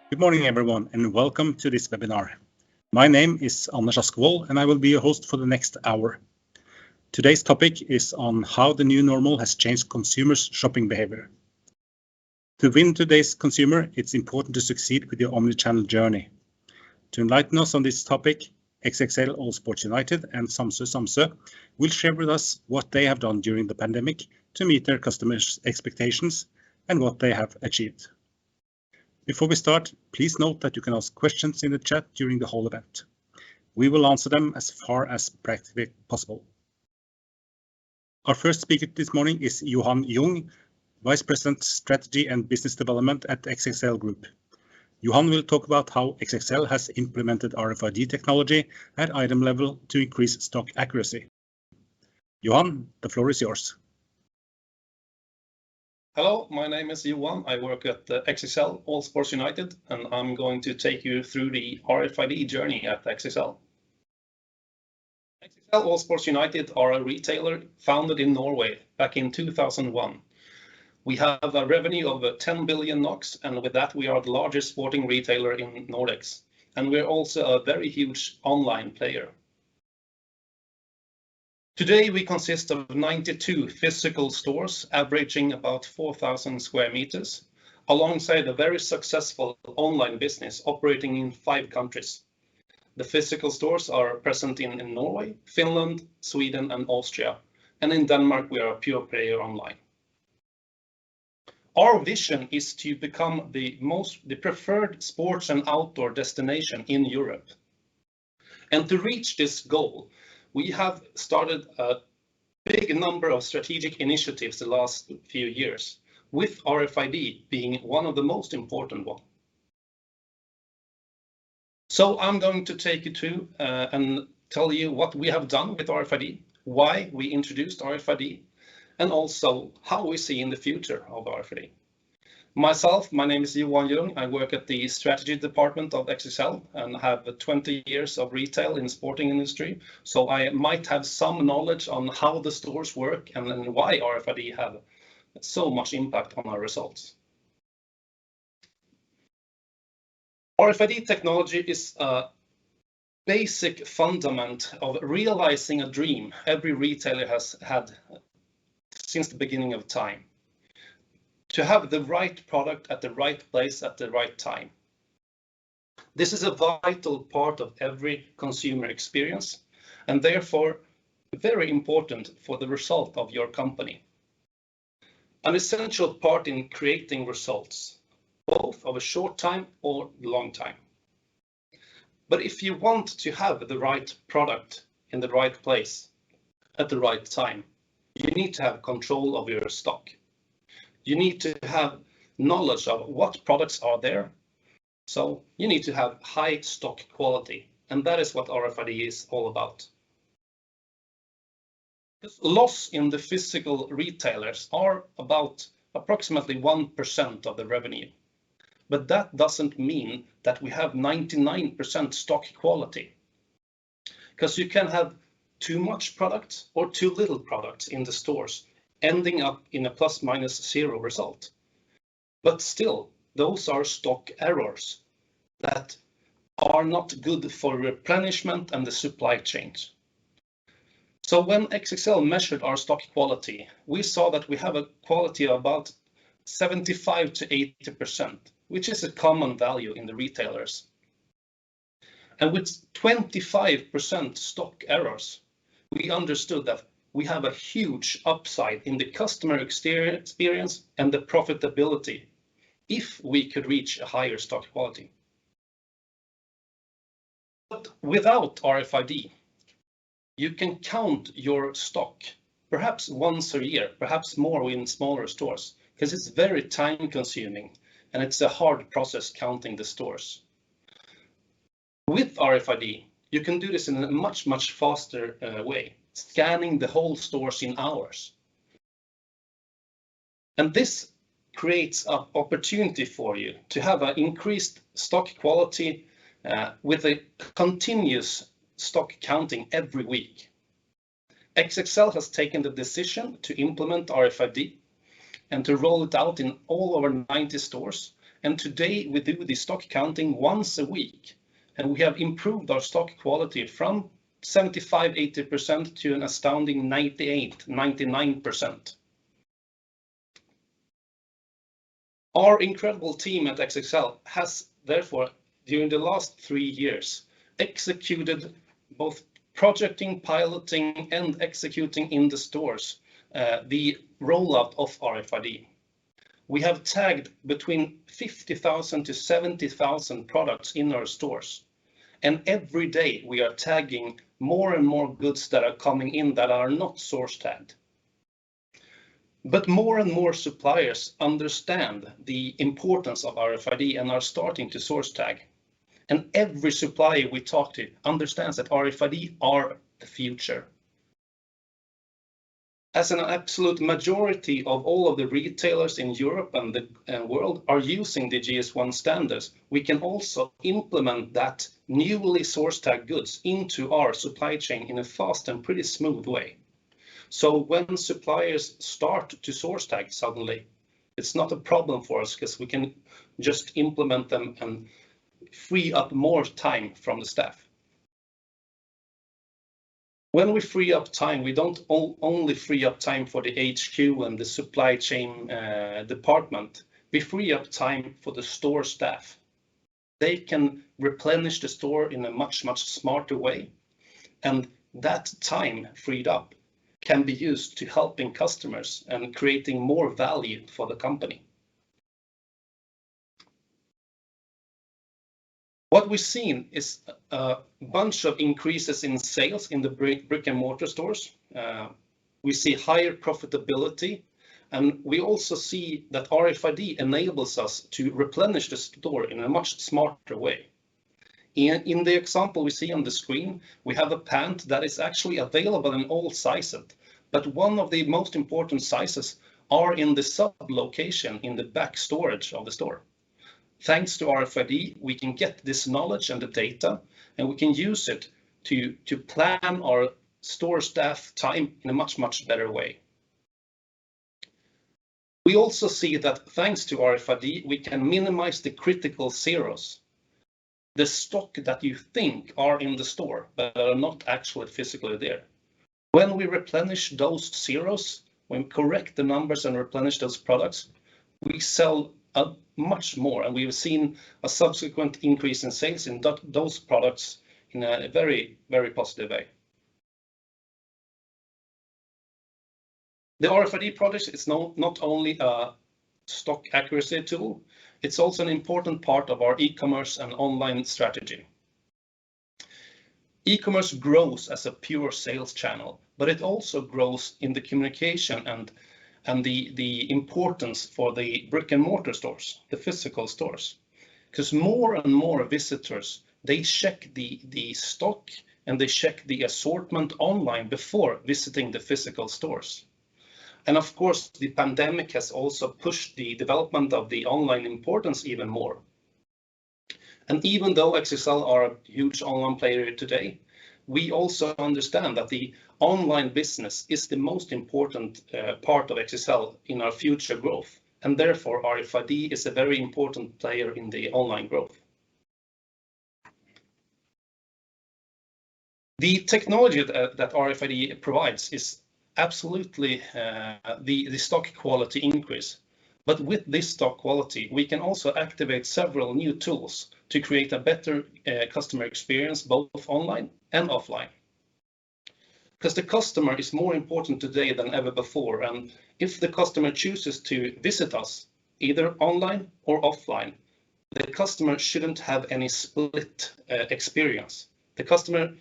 Good morning, everyone, and welcome to this webinar. My name is Anders Askvold, and I will be your host for the next hour. Today's topic is on how the new normal has changed consumers' shopping behavior. To win today's consumer, it's important to succeed with your omnichannel journey. To enlighten us on this topic, XXL All Sports United and Samsøe will share with us what they have done during the pandemic to meet their customers' expectations and what they have achieved. Before we start, please note that you can ask questions in the chat during the whole event. We will answer them as far as practically possible. Our first speaker this morning is Johan Jung, Vice President Strategy and Business Development at XXL Group. Johan will talk about how XXL has implemented RFID technology at item level to increase stock accuracy. Johan, the floor is yours. Hello, my name is Johan. I work at XXL All Sports United, and I'm going to take you through the RFID journey at XXL. XXL All Sports United are a retailer founded in Norway back in 2001. We have a revenue of 10 billion NOK, and with that we are the largest sporting retailer in Nordics. And we're also a very huge online player. Today we consist of 92 physical stores, averaging about 4,000 square meters, alongside a very successful online business operating in 5 countries. The physical stores are present in Norway, Finland, Sweden and Austria, and in Denmark we are a pure player online. Our vision is to become the preferred sports and outdoor destination in Europe. And to reach this goal, we have started a big number of strategic initiatives the last few years, with RFID being one of the most important ones. So I'm going to take you through and tell you what we have done with RFID, why we introduced RFID, and also how we see in the future of RFID. Myself, my name is Johan Jung. I work at the strategy department of XXL and have 20 years of retail in the sporting industry. So I might have some knowledge on how the stores work and why RFID have so much impact on our results. RFID technology is a basic fundament of realizing a dream every retailer has had since the beginning of time. To have the right product at the right place at the right time. This is a vital part of every consumer experience and therefore very important for the result of your company. An essential part in creating results, both of a short time or long time. But if you want to have the right product in the right place at the right time, you need to have control of your stock. You need to have knowledge of what products are there. So you need to have high stock quality. And that is what RFID is all about. Loss in the physical retailers are about approximately 1% of the revenue. But that doesn't mean that we have 99% stock quality. Because you can have too much product or too little products in the stores, ending up in a ±0 result. But still, those are stock errors that are not good for replenishment and the supply chains. So when XXL measured our stock quality, we saw that we have a quality of about 75 to 80%, which is a common value in the retailers. And with 25% stock errors, we understood that we have a huge upside in the customer experience and the profitability if we could reach a higher stock quality. But without RFID, you can count your stock perhaps once a year, perhaps more in smaller stores, because it's very time consuming and it's a hard process counting the stores. With RFID, you can do this in a much faster way, scanning the whole stores in hours. And this creates an opportunity for you to have an increased stock quality with a continuous stock counting every week. XXL has taken the decision to implement RFID and to roll it out in all over 90 stores. And today we do the stock counting once a week, and we have improved our stock quality from 75-80% to an astounding 98-99%. Our incredible team at XXL has therefore, during the last 3 years, executed both projecting, piloting, and executing in the stores the rollout of RFID. We have tagged between 50,000 to 70,000 products in our stores. And every day we are tagging more and more goods that are coming in that are not source tagged. But more and more suppliers understand the importance of RFID and are starting to source tag. And every supplier we talk to understands that RFID are the future. As an absolute majority of all of the retailers in Europe and the world are using the GS1 standards, we can also implement that newly source tag goods into our supply chain in a fast and pretty smooth way. So when suppliers start to source tag suddenly, it's not a problem for us because we can just implement them and free up more time from the staff. When we free up time, we don't only free up time for the HQ and the supply chain department. We free up time for the store staff. They can replenish the store in a much smarter way. And that time freed up can be used to helping customers and creating more value for the company. What we've seen is a bunch of increases in sales in the brick and mortar stores. We see higher profitability, and we also see that RFID enables us to replenish the store in a much smarter way. In the example we see on the screen, we have a pant that is actually available in all sizes, but one of the most important sizes are in the sub-location in the back storage of the store. Thanks to RFID, we can get this knowledge and the data, and we can use it to plan our store staff time in a much better way. We also see that thanks to RFID, we can minimize the critical zeros, the stock that you think are in the store, but are not actually physically there. When we replenish those zeros, when we correct the numbers and replenish those products, we sell much more, and we've seen a subsequent increase in sales in those products in a very positive way. The RFID product is not only a stock accuracy tool, it's also an important part of our e-commerce and online strategy. E-commerce grows as a pure sales channel, but it also grows in the communication and the importance for the brick and mortar stores, the physical stores. Because more and more visitors, they check the stock and they check the assortment online before visiting the physical stores. And of course, the pandemic has also pushed the development of the online importance even more. And even though XXL are a huge online player today, we also understand that the online business is the most important part of XXL in our future growth. And therefore, RFID is a very important player in the online growth. The technology that RFID provides is absolutely the stock quality increase. But with this stock quality, we can also activate several new tools to create a better customer experience, both online and offline. Because the customer is more important today than ever before. And if the customer chooses to visit us, either online or offline, the customer shouldn't have any split experience. The customer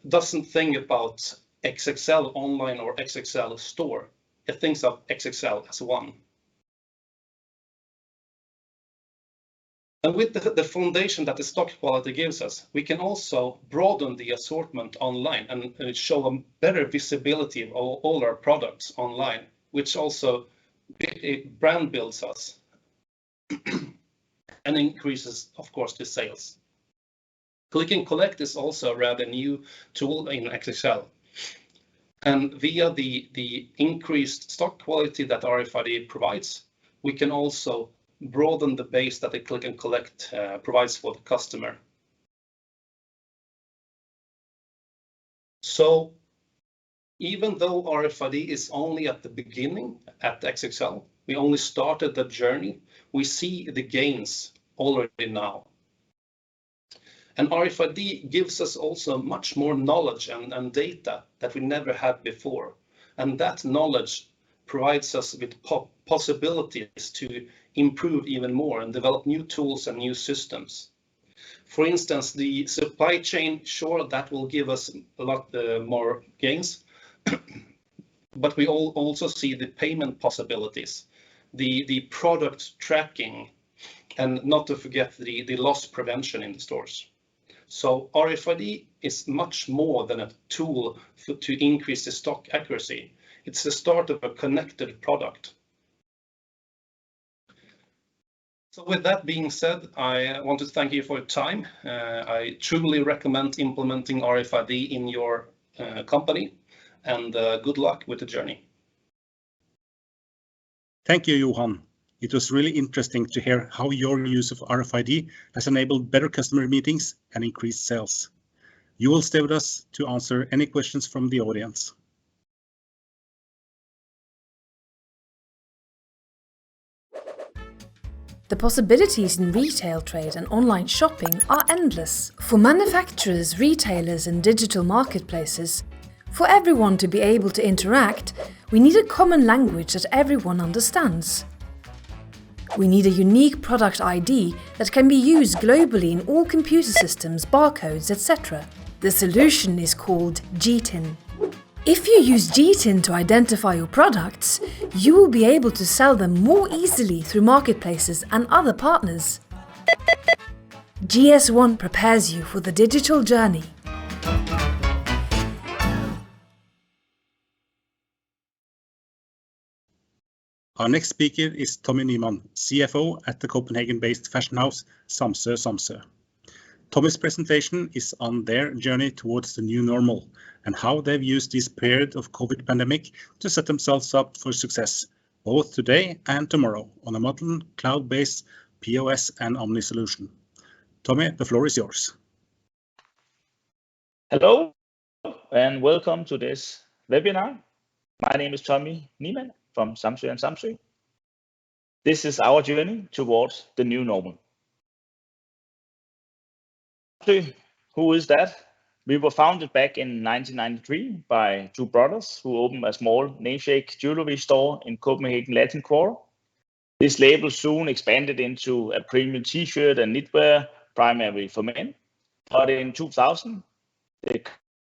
doesn't think about XXL online or XXL store. It thinks of XXL as one. And with the foundation that the stock quality gives us, we can also broaden the assortment online and show a better visibility of all our products online, which also brand builds us and increases, of course, the sales. Click and collect is also a rather new tool in XXL. And via the increased stock quality that RFID provides, we can also broaden the base that the click and collect provides for the customer. So even though RFID is only at the beginning at XXL, we only started the journey, we see the gains already now. And RFID gives us also much more knowledge and data that we never had before. And that knowledge provides us with possibilities to improve even more and develop new tools and new systems. For instance, the supply chain, sure, that will give us a lot more gains, but we also see the payment possibilities, the product tracking, and not to forget the loss prevention in the stores. So RFID is much more than a tool to increase the stock accuracy. It's the start of a connected product. So with that being said, I want to thank you for your time. I truly recommend implementing RFID in your company, and good luck with the journey. Thank you, Johan. It was really interesting to hear how your use of RFID has enabled better customer meetings and increased sales. You will stay with us to answer any questions from the audience. The possibilities in retail trade and online shopping are endless. For manufacturers, retailers and digital marketplaces, for everyone to be able to interact, we need a common language that everyone understands. We need a unique product ID that can be used globally in all computer systems, barcodes, etc. The solution is called GTIN. If you use GTIN to identify your products, you will be able to sell them more easily through marketplaces and other partners. GS1 prepares you for the digital journey. Our next speaker is Tommy Nyman, CFO at the Copenhagen-based fashion house Samsøe. Tommy's presentation is on their journey towards the new normal and how they've used this period of COVID pandemic to set themselves up for success, both today and tomorrow, on a modern cloud-based POS and Omni solution. Tommy, the floor is yours. Hello and welcome to this webinar. My name is Tommy Nyman from Samsøe and Samsøe. This is our journey towards the new normal. Who is that? We were founded back in 1993 by two brothers who opened a small namesake jewelry store in Copenhagen Latin Quarter. This label soon expanded into a premium t-shirt and knitwear, primarily for men. But in 2000, the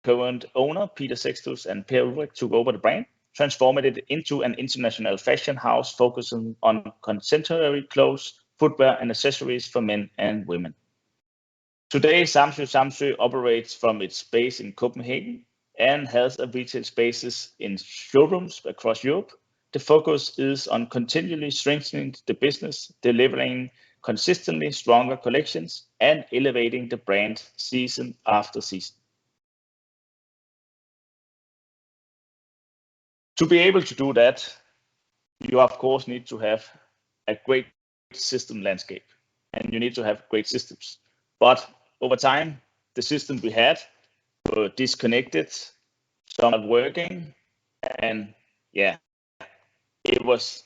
current owner, Peter Sextus and Per Ulrich, took over the brand, transformed it into an international fashion house focusing on contemporary clothes, footwear and accessories for men and women. Today, Samsøe operates from its base in Copenhagen and has retail spaces in showrooms across Europe. The focus is on continually strengthening the business, delivering consistently stronger collections, and elevating the brand season after season. To be able to do that, you of course need to have a great system landscape, and you need to have great systems. But over time, the systems we had were disconnected, some not working, and yeah, it was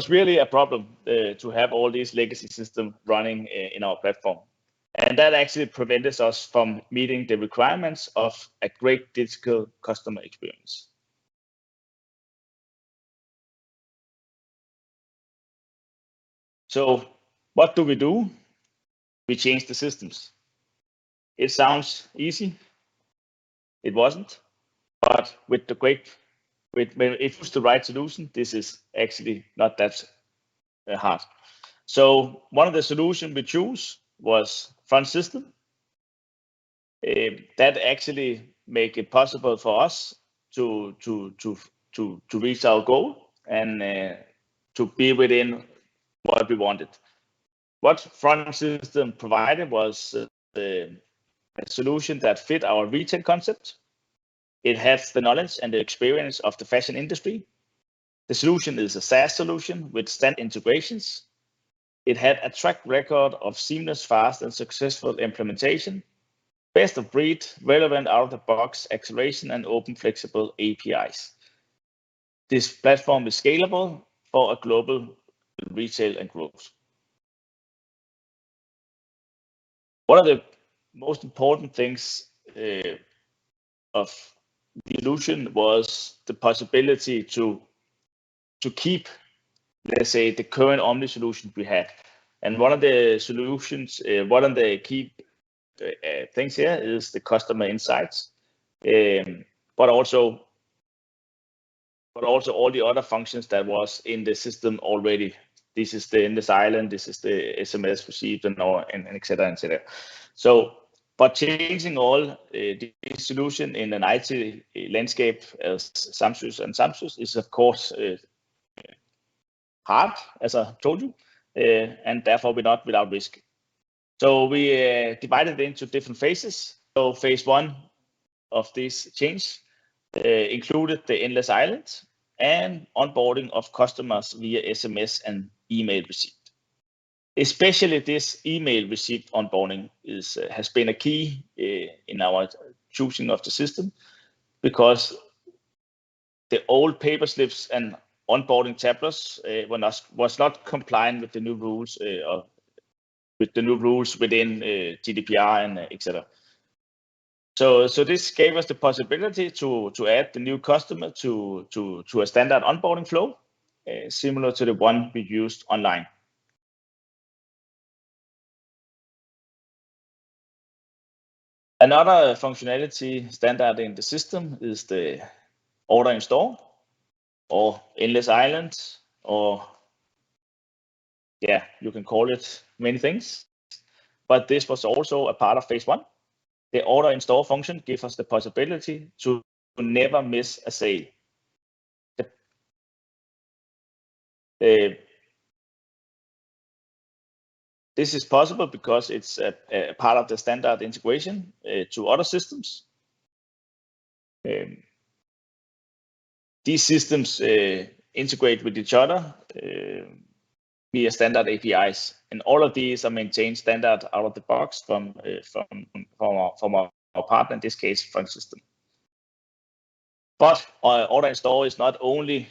really a problem to have all these legacy systems running in our platform. And that actually prevented us from meeting the requirements of a great digital customer experience. So what do? We changed the systems. It sounds easy. It wasn't, but when it was the right solution, this is actually not that hard. So one of the solutions we chose was front system. That actually make it possible for us to reach our goal and to be within what we wanted. What front system provided was a solution that fit our retail concept. It has the knowledge and the experience of the fashion industry. The solution is a SaaS solution with standard integrations. It had a track record of seamless, fast, and successful implementation, best of breed, relevant out-of-the-box acceleration, and open, flexible APIs. This platform is scalable for a global retail and growth. One of the most important things of the solution was the possibility to keep, let's say, the current Omni solution we had. And one of the solutions, one of the key things here is the customer insights, but also all the other functions that was in the system already. This is the endless island, this is the SMS received, and et cetera, et cetera. So, but changing all the solution in an IT landscape as Samsøe is of course hard, as I told you, and therefore we're not without risk. So we divided it into different phases. So phase 1 of this change included the endless island and onboarding of customers via SMS and email receipt. Especially this email receipt onboarding has been a key in our choosing of the system, because the old paper slips and onboarding tablets was not compliant with the new rules within GDPR and etc. So this gave us the possibility to add the new customer to a standard onboarding flow, similar to the one we used online. Another functionality standard in the system is the order in store, or endless island, or yeah, you can call it many things. But this was also a part of phase 1. The order in store function gives us the possibility to never miss a sale. This is possible because it's a part of the standard integration to other systems. These systems integrate with each other via standard APIs, and all of these are maintained standard out of the box from our partner, in this case, Front System. But order in store is not only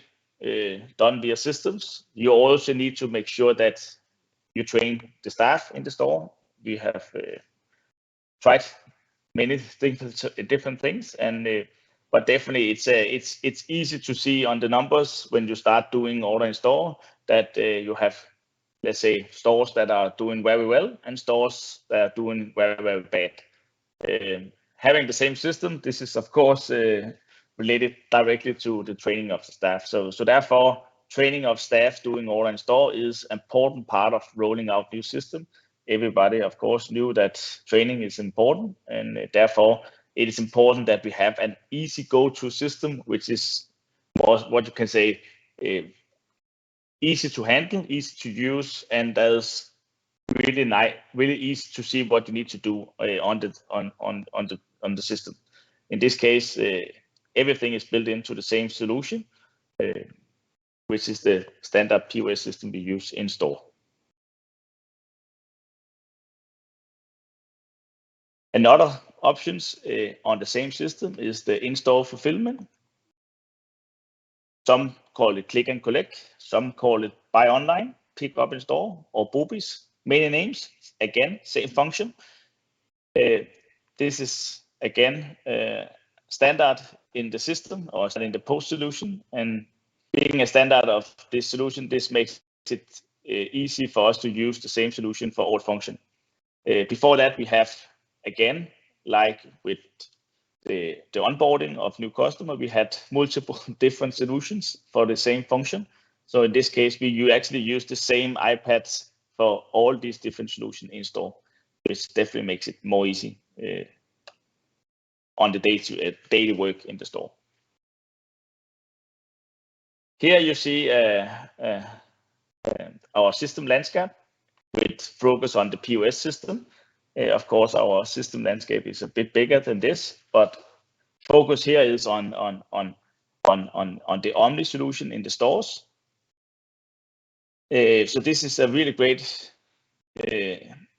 done via systems. You also need to make sure that you train the staff in the store. We have tried many different things, but definitely it's easy to see on the numbers when you start doing order in store that you have, let's say, stores that are doing very well and stores that are doing very, very bad. Having the same system, this is of course related directly to the training of the staff. So therefore, training of staff doing order in store is an important part of rolling out new system. Everybody, of course, knew that training is important, and therefore it is important that we have an easy go-to system, which is more, what you can say, easy to handle, easy to use, and that is really easy to see what you need to do on the system. In this case, everything is built into the same solution, which is the standard POS system we use in store. Another options on the same system is the in-store fulfillment. Some call it click and collect, some call it buy online, pick up in store, or BOBIS, many names, again, same function. This is again standard in the system or in the post solution, and being a standard of this solution, this makes it easy for us to use the same solution for all function. Before that, we have, again, like with the onboarding of new customer, we had multiple different solutions for the same function. So in this case, you actually use the same iPads for all these different solutions in store, which definitely makes it more easy on the daily work in the store. Here you see our system landscape with focus on the POS system. Of course, our system landscape is a bit bigger than this, but focus here is on on the Omni solution in the stores. So this is a really great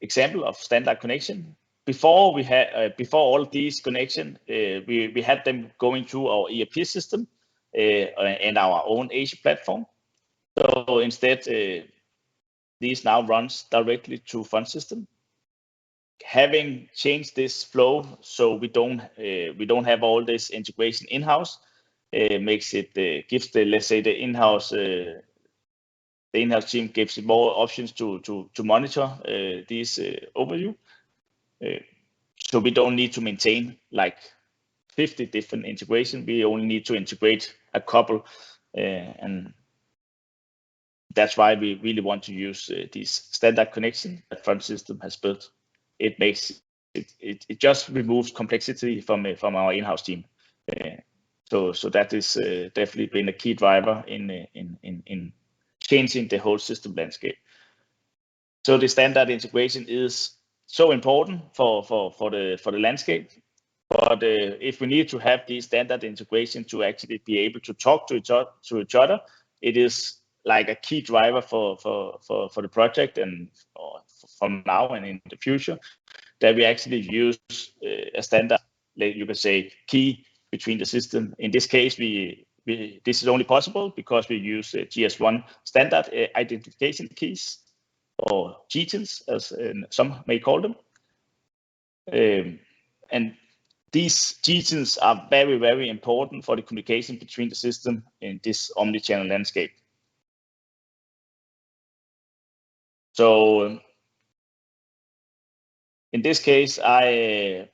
example of standard connection. Before we had before all these connection, we had them going through our ERP system and our own Asia platform. So instead, these now runs directly to front system. Having changed this flow, so we don't have all this integration in-house, makes it gives the, let's say, the in-house team gives it more options to monitor these overview. So we don't need to maintain like 50 different integration. We only need to integrate a couple, and that's why we really want to use these standard connection that front system has built. It makes it just removes complexity from our in-house team. So that is definitely been a key driver in changing the whole system landscape. So the standard integration is so important for the landscape. But if we need to have these standard integration to actually be able to talk to each other, it is like a key driver for the project and from now and in the future, that we actually use a standard, you can say, key between the system. In this case, this is only possible because we use GS1 standard identification keys, or GTINs, as some may call them. And these GTINs are very, very important for the communication between the system in this omnichannel landscape. So in this case, we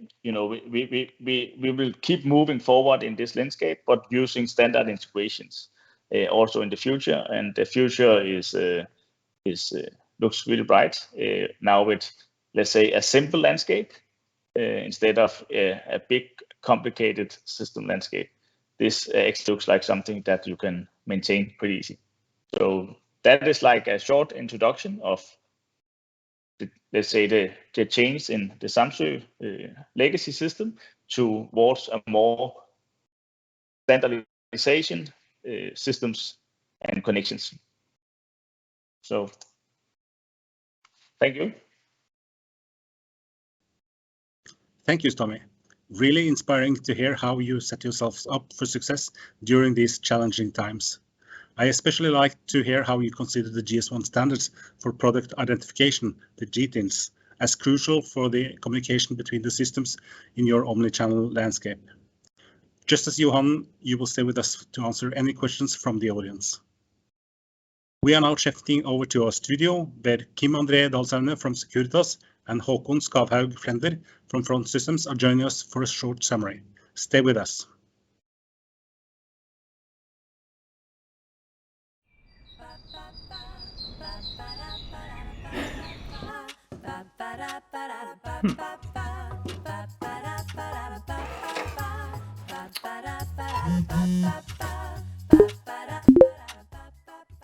will keep moving forward in this landscape, but using standard integrations also in the future. And the future looks really bright now with, let's say, a simple landscape instead of a big complicated system landscape. This actually looks like something that you can maintain pretty easy. So that is like a short introduction of let's say the change in the Samsøe legacy system towards a more standardization systems and connections. So thank you. Thank you, Tommy. Really inspiring to hear how you set yourselves up for success during these challenging times. I especially like to hear how you consider the GS1 standards for product identification, the GTINs, as crucial for the communication between the systems in your omnichannel landscape. Just as Johan, you will stay with us to answer any questions from the audience. We are now shifting over to our studio, where Kim André Dalsaune from Securitas and Håkon Skavhaug Flender from Front Systems are joining us for a short summary. Stay with us.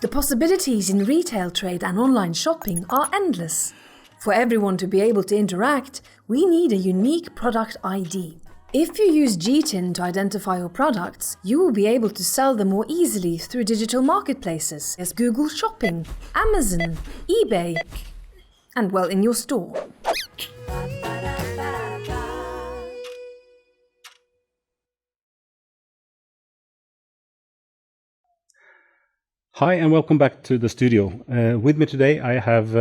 The possibilities in retail trade and online shopping are endless. For everyone to be able to interact, we need a unique product ID. If you use GTIN to identify your products, you will be able to sell them more easily through digital marketplaces as Google Shopping, Amazon, eBay, and well, in your store. Hi and welcome back to the studio. With me today I have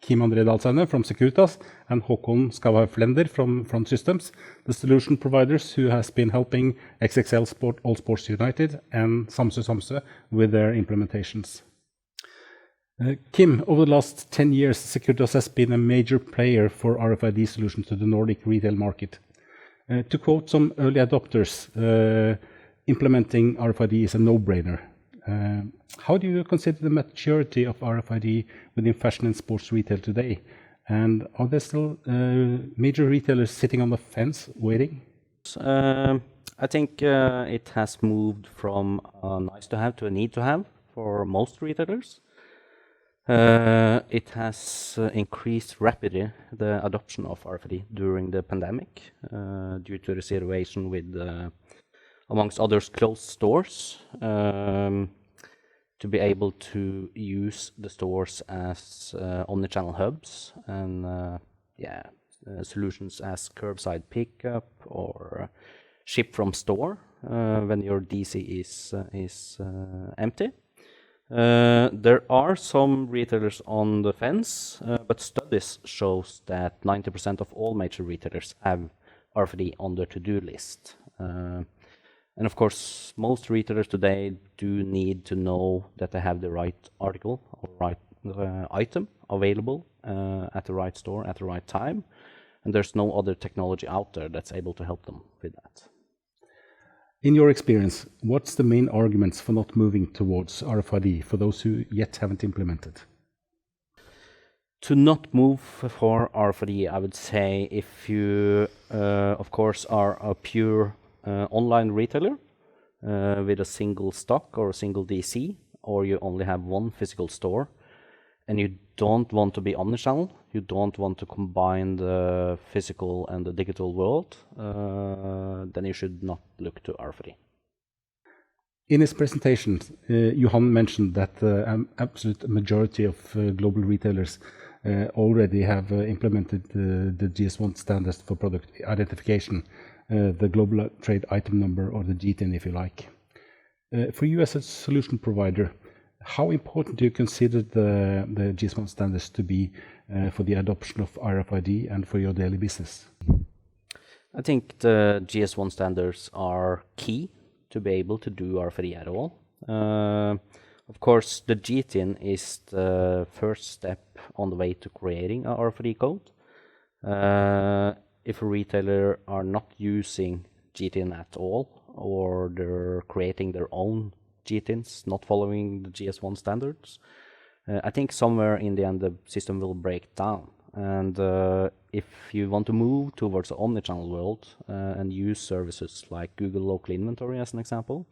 Kim André Dalsaune from Securitas and Håkon Skavhaug Flender from Front Systems, the solution providers who has been helping XXL All Sports United and Samsøe with their implementations. Kim, over the last 10 years, Securitas has been a major player for RFID solutions to the Nordic retail market. To quote some early adopters, implementing RFID is a no-brainer. How do you consider the maturity of RFID within fashion and sports retail today? And are there still major retailers sitting on the fence waiting? I think it has moved from a nice to have to a need to have for most retailers. It has increased rapidly the adoption of RFID during the pandemic due to the situation with amongst others, closed stores to be able to use the stores as omnichannel hubs and solutions as curbside pickup or ship from store when your DC is empty. There are some retailers on the fence, but studies shows that 90% of all major retailers have RFID on their to-do list. And of course, most retailers today do need to know that they have the right article or right item available at the right store at the right time. And there's no other technology out there that's able to help them with that. In your experience, what's the main arguments for not moving towards RFID for those who yet haven't implemented? To not move for RFID, I would say if you, of course, are a pure online retailer with a single stock or a single DC, or you only have one physical store, and you don't want to be omnichannel, you don't want to combine the physical and the digital world, then you should not look to RFID. In his presentation, Johan mentioned that the absolute majority of global retailers already have implemented the GS1 standards for product identification, the Global Trade Item Number, or the GTIN if you like. For you as a solution provider, how important do you consider the GS1 standards to be for the adoption of RFID and for your daily business? I think the GS1 standards are key to be able to do RFID at all. Of course, the GTIN is the first step on the way to creating a RFID code. If a retailer are not using GTIN at all, or they're creating their own GTINs, not following the GS1 standards, I think somewhere in the end the system will break down. And if you want to move towards the omnichannel world and use services like Google Local Inventory as an example,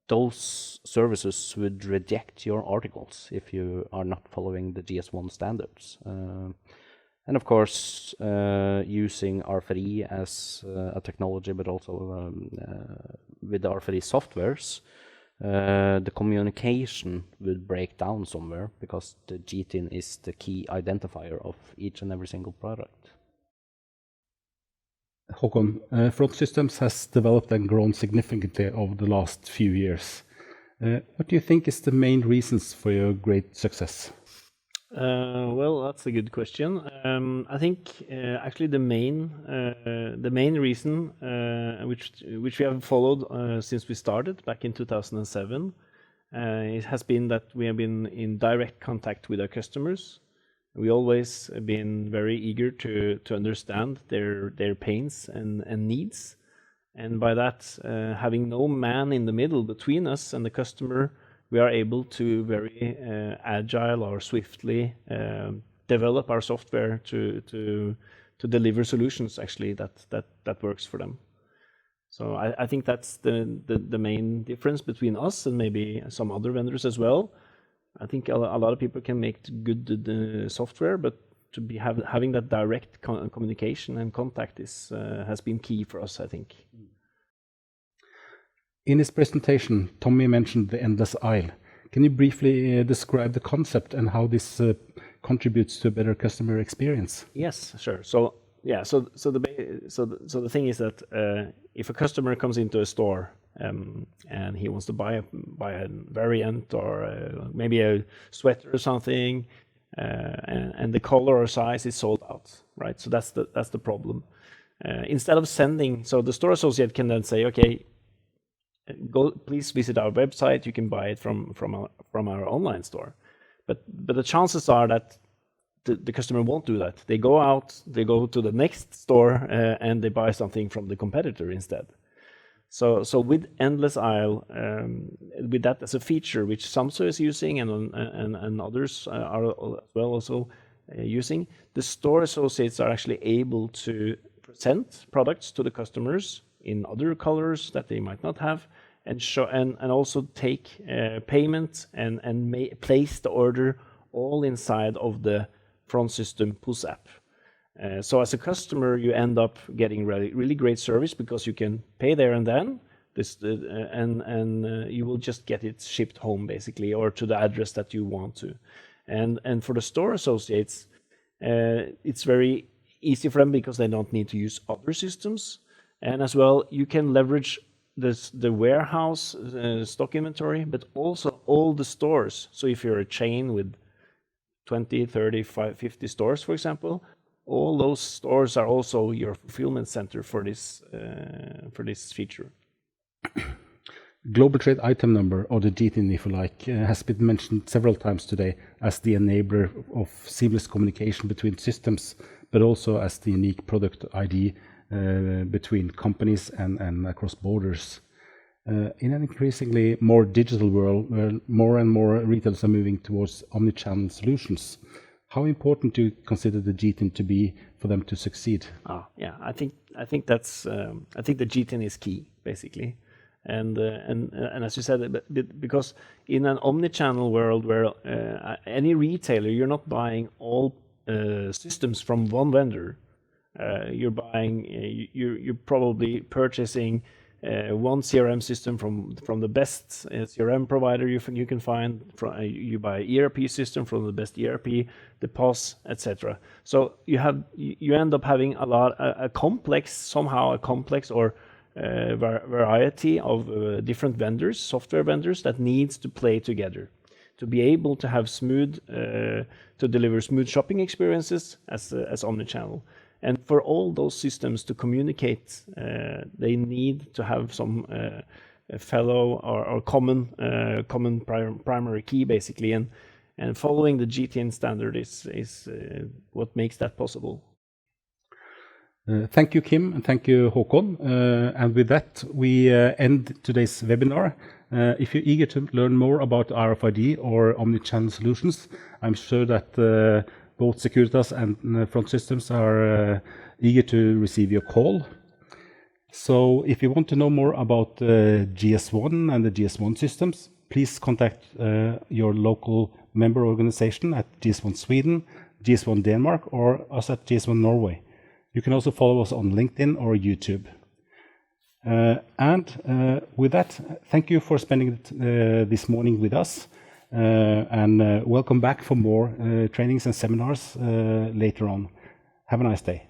those services would reject your articles if you are not following the GS1 standards. And of course, using RFID as a technology, but also with the RFID softwares, the communication would break down somewhere because the GTIN is the key identifier of each and every single product. Håkon, Front Systems has developed and grown significantly over the last few years. What do you think is the main reasons for your great success? Well, that's a good question. I think actually the main reason which we have followed since we started back in 2007, it has been that we have been in direct contact with our customers. We always been very eager to understand their pains and needs, and by that having no man in the middle between us and the customer, we are able to very agile or swiftly develop our software to deliver solutions actually that works for them. So I think that's the main difference between us and maybe some other vendors as well. I think a lot of people can make good software, but to be having that direct communication and contact has been key for us, I think. In his presentation, Tommy mentioned the endless aisle. Can you briefly describe the concept and how this contributes to a better customer experience? Yes, sure. So yeah, so the thing is that if a customer comes into a store and he wants to buy a variant or maybe a sweater or something, and the color or size is sold out, right? So that's the problem. Instead of sending, so the store associate can then say, okay, go, please visit our website. You can buy it from our online store. But the chances are that the customer won't do that. They go out, they go to the next store, and they buy something from the competitor instead. So with endless aisle, with that as a feature, which Samsøe is using and others are as well also using, the store associates are actually able to present products to the customers in other colors that they might not have, and show and also take payment and place the order all inside of the Front System PUS app. So as a customer, you end up getting really great service because you can pay there and then, and you will just get it shipped home basically, or to the address that you want to. And for the store associates, it's very easy for them because they don't need to use other systems, and as well you can leverage the warehouse stock inventory, but also all the stores. So if you're a chain with 20, 30, 50 stores, for example, all those stores are also your fulfillment center for this feature. Global Trade Item Number, or the GTIN if you like, has been mentioned several times today as the enabler of seamless communication between systems, but also as the unique product ID between companies and across borders. In an increasingly more digital world where more and more retailers are moving towards omnichannel solutions, how important do you consider the GTIN to be for them to succeed? Yeah, I think that's I think the GTIN is key basically, and as you said, because in an omnichannel world where any retailer, you're not buying all systems from one vendor. You're probably purchasing one CRM system from the best CRM provider you can find. You buy an ERP system from the best ERP, the POS, etc. So you end up having a complex or variety of different vendors, software vendors that needs to play together to be able to have to deliver smooth shopping experiences as omnichannel. And for all those systems to communicate, they need to have some fellow or common primary key, basically. And following the GTIN standard is what makes that possible. Thank you, Kim, and thank you, Håkon. And with that, we end today's webinar. If you're eager to learn more about RFID or omnichannel solutions, I'm sure that both Securitas and Front Systems are eager to receive your call. So if you want to know more about GS1 and the GS1 systems, please contact your local member organization at GS1 Sweden, GS1 Denmark, or us at GS1 Norway. You can also follow us on LinkedIn or YouTube. And with that, thank you for spending this morning with us. And welcome back for more trainings and seminars later on. Have a nice day.